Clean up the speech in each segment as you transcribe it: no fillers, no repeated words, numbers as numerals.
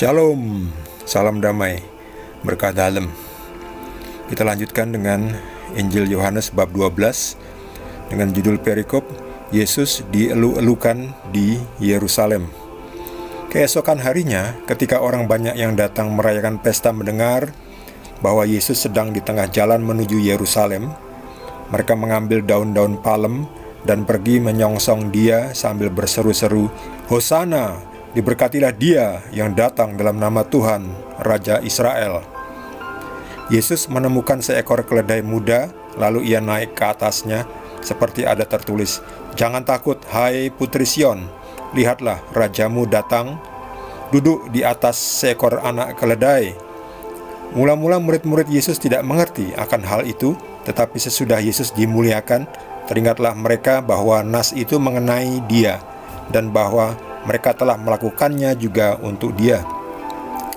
Shalom, salam damai, berkah dalem. Kita lanjutkan dengan Injil Yohanes bab 12 dengan judul perikop Yesus dielu-elukan di Yerusalem. Keesokan harinya, ketika orang banyak yang datang merayakan pesta mendengar bahwa Yesus sedang di tengah jalan menuju Yerusalem, mereka mengambil daun-daun palem dan pergi menyongsong dia sambil berseru-seru, "Hosana! Diberkatilah dia yang datang dalam nama Tuhan, Raja Israel." Yesus menemukan seekor keledai muda, lalu ia naik ke atasnya, seperti ada tertulis, "Jangan takut, hai Putri Sion, lihatlah rajamu datang, duduk di atas seekor anak keledai." Mula-mula murid-murid Yesus tidak mengerti akan hal itu, tetapi sesudah Yesus dimuliakan, teringatlah mereka bahwa nas itu mengenai dia, dan bahwa mereka telah melakukannya juga untuk dia.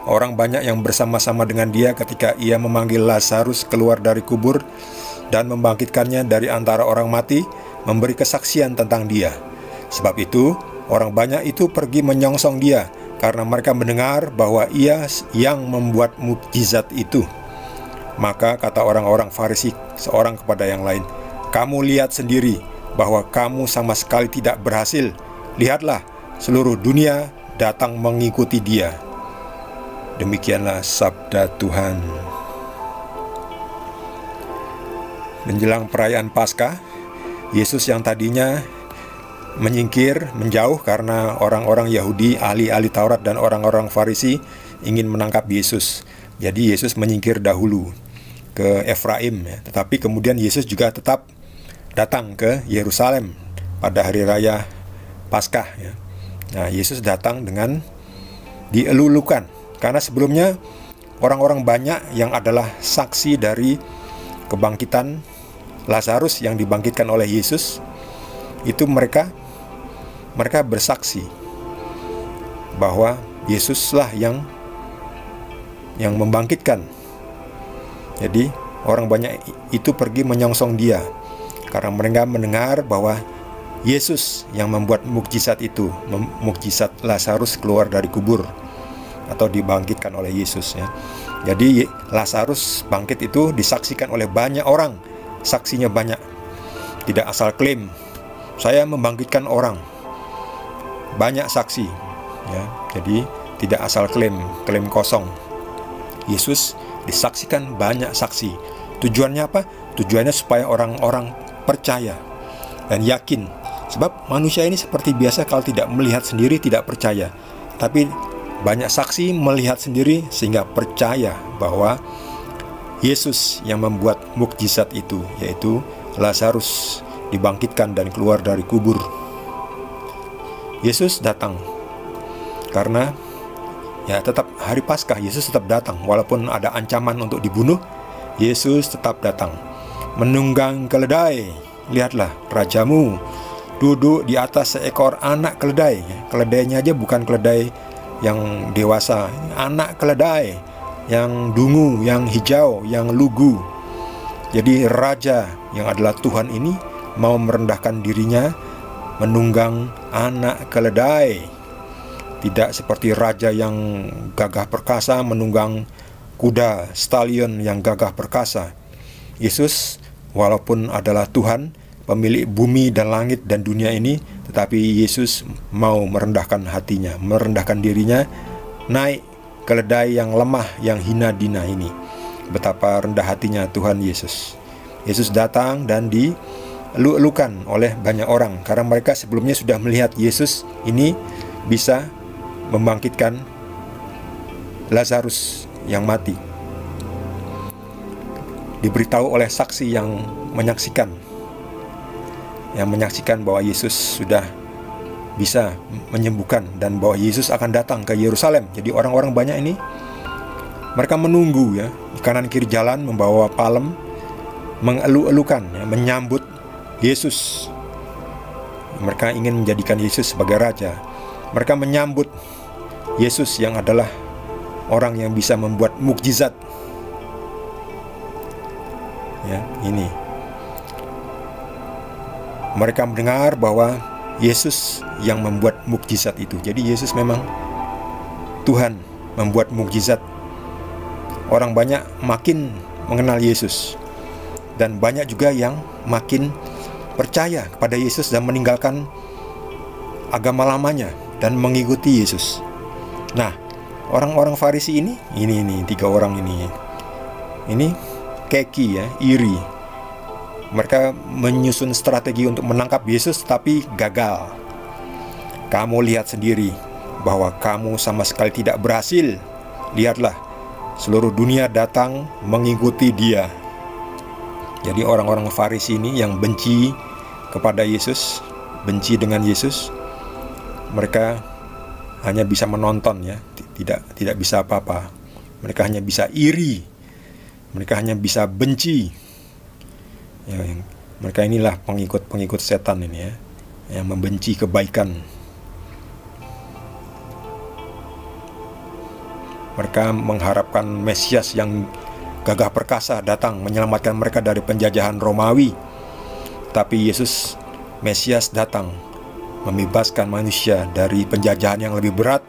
Orang banyak yang bersama-sama dengan dia ketika ia memanggil Lazarus keluar dari kubur dan membangkitkannya dari antara orang mati, memberi kesaksian tentang dia. Sebab itu, orang banyak itu pergi menyongsong dia, karena mereka mendengar bahwa ia yang membuat mukjizat itu. Maka kata orang-orang Farisi seorang kepada yang lain, "Kamu lihat sendiri bahwa kamu sama sekali tidak berhasil. Lihatlah, seluruh dunia datang mengikuti dia." Demikianlah sabda Tuhan. Menjelang perayaan Paskah, Yesus yang tadinya menjauh karena orang-orang Yahudi, ahli-ahli Taurat dan orang-orang Farisi ingin menangkap Yesus. Jadi Yesus menyingkir dahulu ke Efraim, ya. Tetapi kemudian Yesus juga tetap datang ke Yerusalem pada hari raya Paskah, ya. Nah, Yesus datang dengan dielu-elukan, karena sebelumnya orang-orang banyak yang adalah saksi dari kebangkitan Lazarus yang dibangkitkan oleh Yesus, itu mereka bersaksi bahwa Yesuslah yang membangkitkan. Jadi orang banyak itu pergi menyongsong dia karena mereka mendengar bahwa Yesus yang membuat mukjizat itu, mukjizat Lazarus keluar dari kubur atau dibangkitkan oleh Yesus, ya. Jadi Lazarus bangkit itu disaksikan oleh banyak orang, saksinya banyak. Tidak asal klaim, "Saya membangkitkan orang." Banyak saksi, ya. Jadi tidak asal klaim kosong. Yesus disaksikan banyak saksi. Tujuannya apa? Tujuannya supaya orang-orang percaya dan yakin. Sebab manusia ini seperti biasa, kalau tidak melihat sendiri tidak percaya. Tapi banyak saksi melihat sendiri sehingga percaya bahwa Yesus yang membuat mukjizat itu, yaitu Lazarus dibangkitkan dan keluar dari kubur. Yesus datang karena tetap hari Paskah, Yesus tetap datang. Walaupun ada ancaman untuk dibunuh, Yesus tetap datang menunggang keledai. "Lihatlah rajamu duduk di atas seekor anak keledai." Keledainya aja bukan keledai yang dewasa, anak keledai yang dungu, yang hijau, yang lugu. Jadi raja yang adalah Tuhan ini mau merendahkan dirinya menunggang anak keledai. Tidak seperti raja yang gagah perkasa menunggang kuda stallion yang gagah perkasa. Yesus walaupun adalah Tuhan, pemilik bumi dan langit dan dunia ini, tetapi Yesus mau merendahkan hatinya, merendahkan dirinya, naik keledai yang lemah, yang hina dina ini. Betapa rendah hatinya Tuhan Yesus. Yesus datang dan dielu-elukan oleh banyak orang, karena mereka sebelumnya sudah melihat Yesus ini bisa membangkitkan Lazarus yang mati. Diberitahu oleh saksi yang menyaksikan bahwa Yesus sudah bisa menyembuhkan dan bahwa Yesus akan datang ke Yerusalem. Jadi orang-orang banyak ini mereka menunggu, ya, di kanan kiri jalan membawa palem, mengelu-elukan, ya, menyambut Yesus. Mereka ingin menjadikan Yesus sebagai raja. Mereka menyambut Yesus yang adalah orang yang bisa membuat mukjizat. Ya, ini. Mereka mendengar bahwa Yesus yang membuat mukjizat itu. Jadi Yesus memang Tuhan membuat mukjizat, orang banyak makin mengenal Yesus. Dan banyak juga yang makin percaya kepada Yesus dan meninggalkan agama lamanya dan mengikuti Yesus. Nah, orang-orang Farisi ini 3 orang ini keki ya, iri. Mereka menyusun strategi untuk menangkap Yesus tapi gagal. Kamu lihat sendiri bahwa kamu sama sekali tidak berhasil. Lihatlah, seluruh dunia datang mengikuti dia. Jadi orang-orang Farisi ini yang benci kepada Yesus, benci dengan Yesus, mereka hanya bisa menonton ya, tidak bisa apa-apa. Mereka hanya bisa iri, mereka hanya bisa benci. Ya, mereka inilah pengikut setan ini ya, yang membenci kebaikan. Mereka mengharapkan Mesias yang gagah perkasa datang menyelamatkan mereka dari penjajahan Romawi. Tapi Yesus, Mesias, datang membebaskan manusia dari penjajahan yang lebih berat,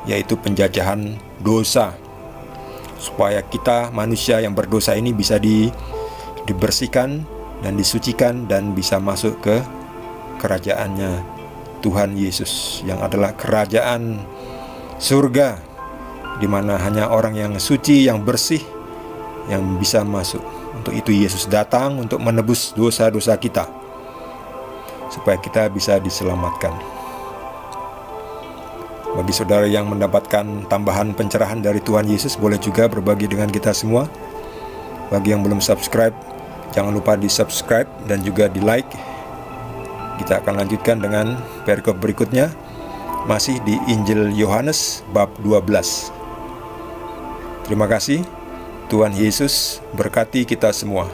yaitu penjajahan dosa. Supaya kita manusia yang berdosa ini bisa dibersihkan dan disucikan dan bisa masuk ke kerajaannya Tuhan Yesus, yang adalah kerajaan surga, di mana hanya orang yang suci, yang bersih, yang bisa masuk. Untuk itu Yesus datang untuk menebus dosa-dosa kita, supaya kita bisa diselamatkan. Bagi saudara yang mendapatkan tambahan pencerahan dari Tuhan Yesus, boleh juga berbagi dengan kita semua. Bagi yang belum subscribe, jangan lupa di subscribe dan juga di like. Kita akan lanjutkan dengan perikop berikutnya, masih di Injil Yohanes bab 12. Terima kasih. Tuhan Yesus berkati kita semua.